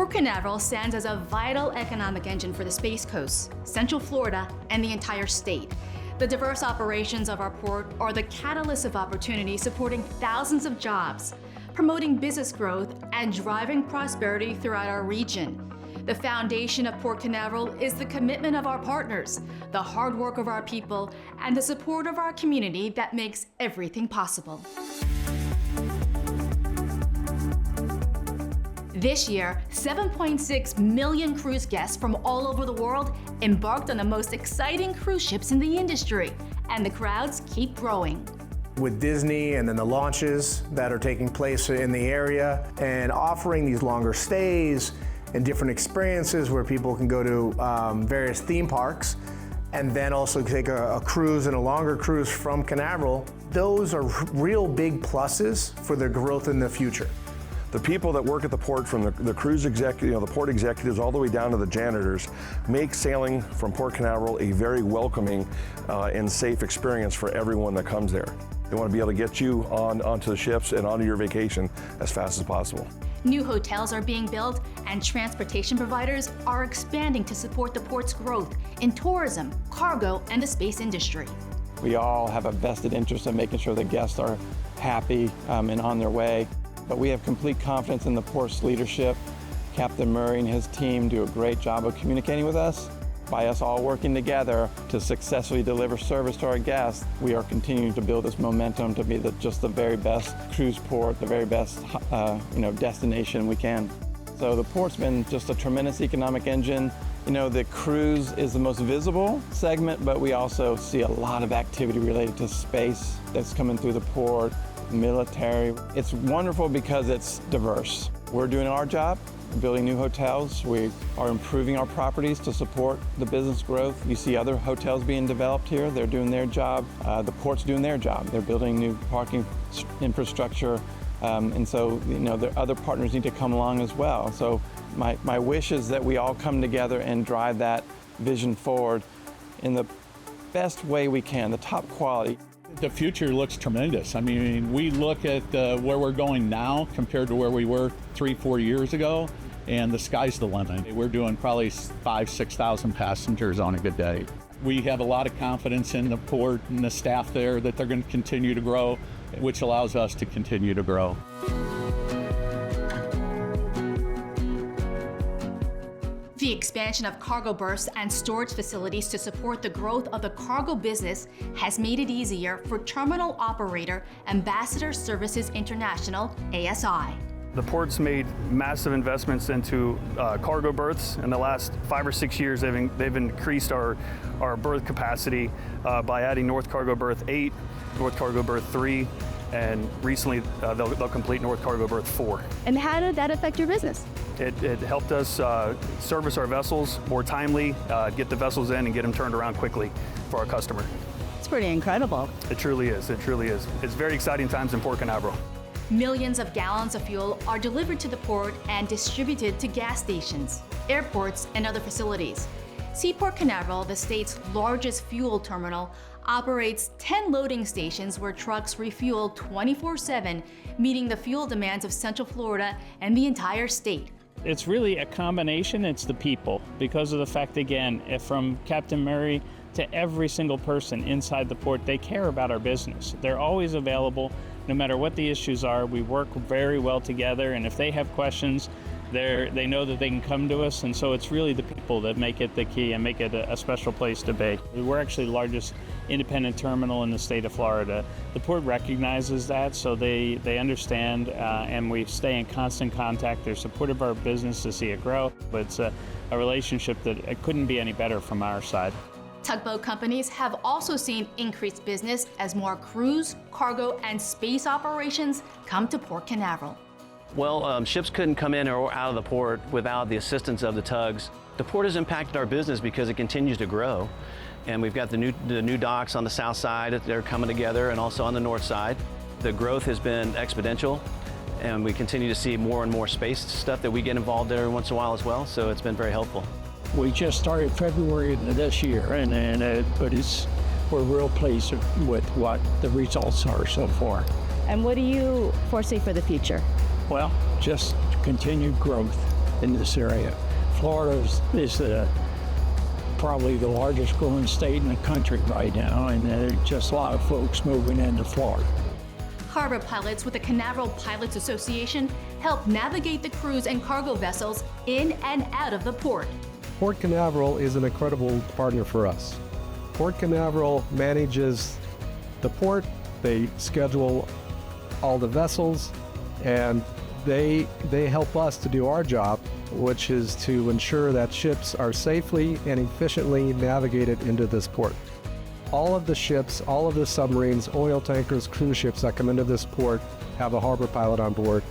Port Canaveral stands as a vital economic engine for the Space Coast, Central Florida, and the entire state. The diverse operations of our port are the catalyst of opportunity, supporting thousands of jobs, promoting business growth, and driving prosperity throughout our region. The foundation of Port Canaveral is the commitment of our partners, the hard work of our people, and the support of our community that makes everything possible. This year, 7.6 million cruise guests from all over the world embarked on the most exciting cruise ships in the industry, and the crowds keep growing. With Disney and then the launches that are taking place in the area and offering these longer stays and different experiences where people can go to various theme parks and then also take a cruise and a longer cruise from Canaveral, those are real big pluses for the growth in the future. The people that work at the port, from the cruise executive, the port executives, all the way down to the janitors, make sailing from Port Canaveral a very welcoming and safe experience for everyone that comes there. They want to be able to get you onto the ships and onto your vacation as fast as possible. New hotels are being built, and transportation providers are expanding to support the port's growth in tourism, cargo, and the space industry. We all have a vested interest in making sure the guests are happy and on their way. But we have complete confidence in the port's leadership. Captain Murray and his team do a great job of communicating with us. By us all working together to successfully deliver service to our guests, we are continuing to build this momentum to be just the very best cruise port, the very best destination we can. So the port's been just a tremendous economic engine. The cruise is the most visible segment, but we also see a lot of activity related to space that's coming through the port, military. It's wonderful because it's diverse. We're doing our job, building new hotels. We are improving our properties to support the business growth. You see other hotels being developed here. They're doing their job. The port's doing their job. They're building new parking infrastructure. And so, the other partners need to come along as well. So my wish is that we all come together and drive that vision forward in the best way we can, the top quality. The future looks tremendous. I mean, we look at where we're going now compared to where we were 3-4 years ago, and the sky's the limit. We're doing probably 5,000-6,000 passengers on a good day. We have a lot of confidence in the port and the staff there that they're going to continue to grow, which allows us to continue to grow. The expansion of cargo berths and storage facilities to support the growth of the cargo business has made it easier for terminal operator Ambassador Services International, ASI. The port's made massive investments into cargo berths. In the last 5 or 6 years, they've increased our berth capacity by adding North Cargo Berth 8, North Cargo Berth 3, and recently they'll complete North Cargo Berth 4. And how did that affect your business? It helped us service our vessels more timely, get the vessels in and get them turned around quickly for our customer. It's pretty incredible. It truly is, it truly is. It's very exciting times in Port Canaveral. Millions of gallons of fuel are delivered to the port and distributed to gas stations, airports, and other facilities. Seaport Canaveral, the state's largest fuel terminal, operates 10 loading stations where trucks refuel 24/7, meeting the fuel demands of Central Florida and the entire state. It's really a combination. It's the people, because of the fact, again, from Captain Murray to every single person inside the port, they care about our business. They're always available, no matter what the issues are. We work very well together, and if they have questions, they know that they can come to us, and so it's really the people that make it the key and make it a special place to be. We're actually the largest independent terminal in the state of Florida. The port recognizes that, so they understand, and we stay in constant contact. They're supportive of our business to see it grow, but it's a relationship that it couldn't be any better from our side. Tugboat companies have also seen increased business as more cruise, cargo, and space operations come to Port Canaveral. Well, ships couldn't come in or out of the port without the assistance of the tugs. The port has impacted our business because it continues to grow. And we've got the new docks on the south side that are coming together, and also on the north side. The growth has been exponential, and we continue to see more and more space stuff that we get involved in every once in a while as well, so it's been very helpful. We just started February of this year, but we're real pleased with what the results are so far. And what do you foresee for the future? Well, just continued growth. in this area. Florida is probably the largest growing state in the country right now, and there's just a lot of folks moving into Florida. Harbor pilots with the Canaveral Pilots Association help navigate the cruise and cargo vessels in and out of the port. Port Canaveral is an incredible partner for us. Port Canaveral manages the port, they schedule all the vessels, and they help us to do our job, which is to ensure that ships are safely and efficiently navigated into this port. All of the ships, all of the submarines, oil tankers, cruise ships that come into this port have a harbor pilot on board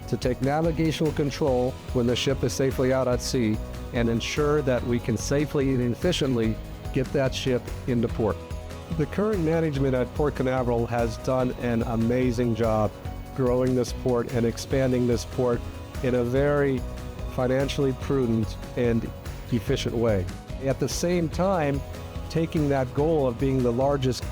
to take navigational control when the ship is safely out at sea and ensure that we can safely and efficiently get that ship into port. The current management at Port Canaveral has done an amazing job growing this port and expanding this port in a very financially prudent and efficient way. At the same time, taking that goal of being the largest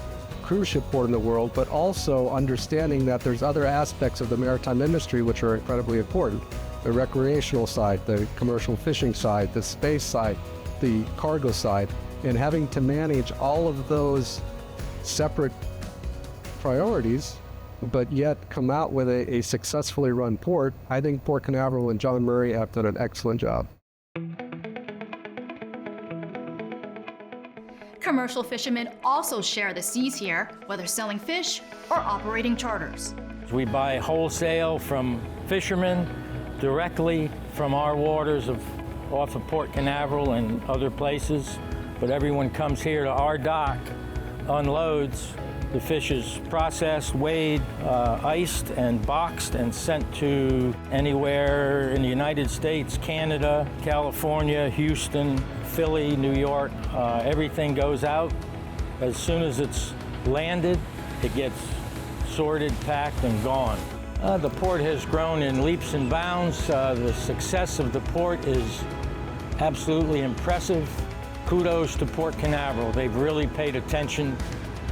cruise ship port in the world, but also understanding that there's other aspects of the maritime industry which are incredibly important. The recreational side, the commercial fishing side, the space side, the cargo side, and having to manage all of those separate priorities, but yet come out with a successfully run port. I think Port Canaveral and John Murray have done an excellent job. Commercial fishermen also share the seas here, whether selling fish or operating charters. We buy wholesale from fishermen directly from our waters off of Port Canaveral and other places, but everyone comes here to our dock, unloads. The fish is processed, weighed, iced, and boxed and sent to anywhere in the United States, Canada, California, Houston, Philly, New York. Everything goes out. As soon as it's landed, it gets sorted, packed, and gone. The port has grown in leaps and bounds. The success of the port is absolutely impressive. Kudos to Port Canaveral. They've really paid attention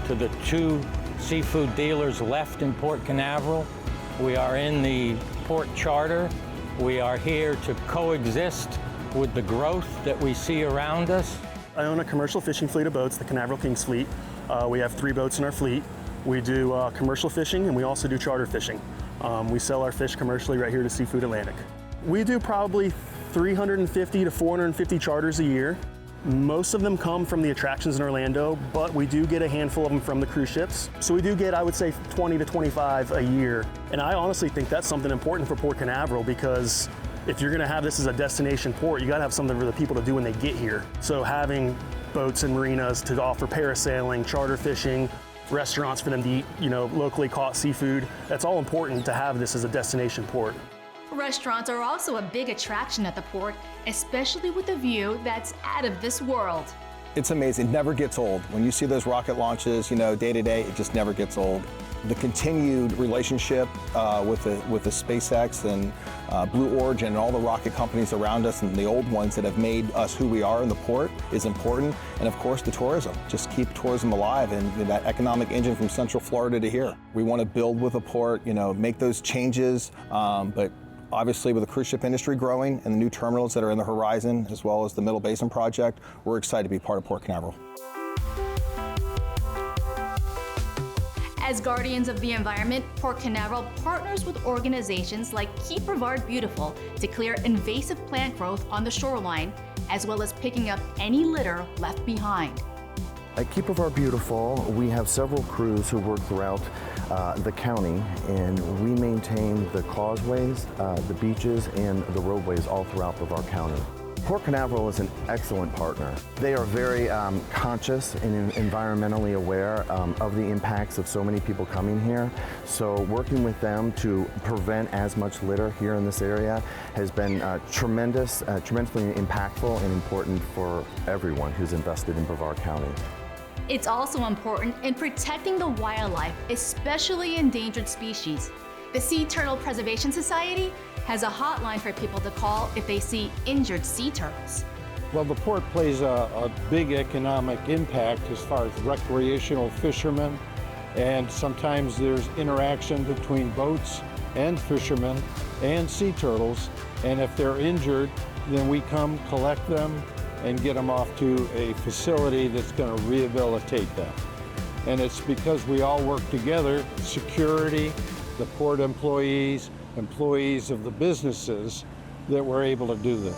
to the two seafood dealers left in Port Canaveral. We are in the port charter. We are here to coexist with the growth that we see around us. I own a commercial fishing fleet of boats, the Canaveral Kings fleet. We have 3 boats in our fleet. We do commercial fishing and we also do charter fishing. We sell our fish commercially right here to Seafood Atlantic. We do probably 350 to 450 charters a year. Most of them come from the attractions in Orlando, but we do get a handful of them from the cruise ships. So we do get, I would say, 20 to 25 a year. And I honestly think that's something important for Port Canaveral, because if you're gonna have this as a destination port, you gotta have something for the people to do when they get here. So having boats and marinas to offer parasailing, charter fishing, restaurants for them to eat, locally caught seafood, that's all important to have this as a destination port. Restaurants are also a big attraction at the port, especially with a view that's out of this world. It's amazing, it never gets old. When you see those rocket launches, day to day, it just never gets old. The continued relationship with the SpaceX and Blue Origin and all the rocket companies around us and the old ones that have made us who we are in the port is important. And of course the tourism, just keep tourism alive and that economic engine from Central Florida to here. We want to build with the port, make those changes, but obviously with the cruise ship industry growing and the new terminals that are in the horizon, as well as the Middle Basin project, we're excited to be part of Port Canaveral. As guardians of the environment, Port Canaveral partners with organizations like Keep Brevard Beautiful to clear invasive plant growth on the shoreline, as well as picking up any litter left behind. At Keep Brevard Beautiful, we have several crews who work throughout the county, and we maintain the causeways, the beaches, and the roadways all throughout Brevard County. Port Canaveral is an excellent partner. They are very conscious and environmentally aware of the impacts of so many people coming here. So working with them to prevent as much litter here in this area has been tremendously impactful and important for everyone who's invested in Brevard County. It's also important in protecting the wildlife, especially endangered species. The Sea Turtle Preservation Society has a hotline for people to call if they see injured sea turtles. Well, the port plays a big economic impact as far as recreational fishermen, and sometimes there's interaction between boats and fishermen and sea turtles, And if they're injured, then we come collect them and get them off to a facility that's going to rehabilitate them. And it's because we all work together, security, the port employees, employees of the businesses, that we're able to do this.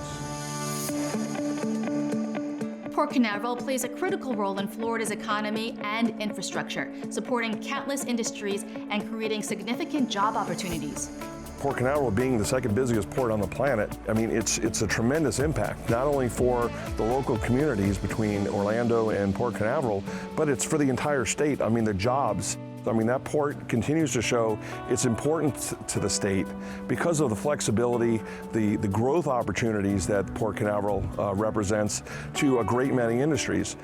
Port Canaveral plays a critical role in Florida's economy and infrastructure, supporting countless industries and creating significant job opportunities. Port Canaveral being the second busiest port on the planet, I mean, it's a tremendous impact, not only for the local communities between Orlando and Port Canaveral, but it's for the entire state. I mean, the jobs. I mean, that port continues to show its importance to the state because of the flexibility, the growth opportunities that Port Canaveral represents to a great many industries.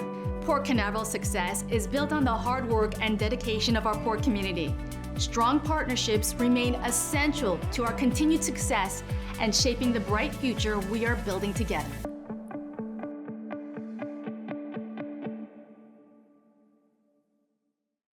Port Canaveral's success is built on the hard work and dedication of our port community. Strong partnerships remain essential to our continued success and shaping the bright future we are building together.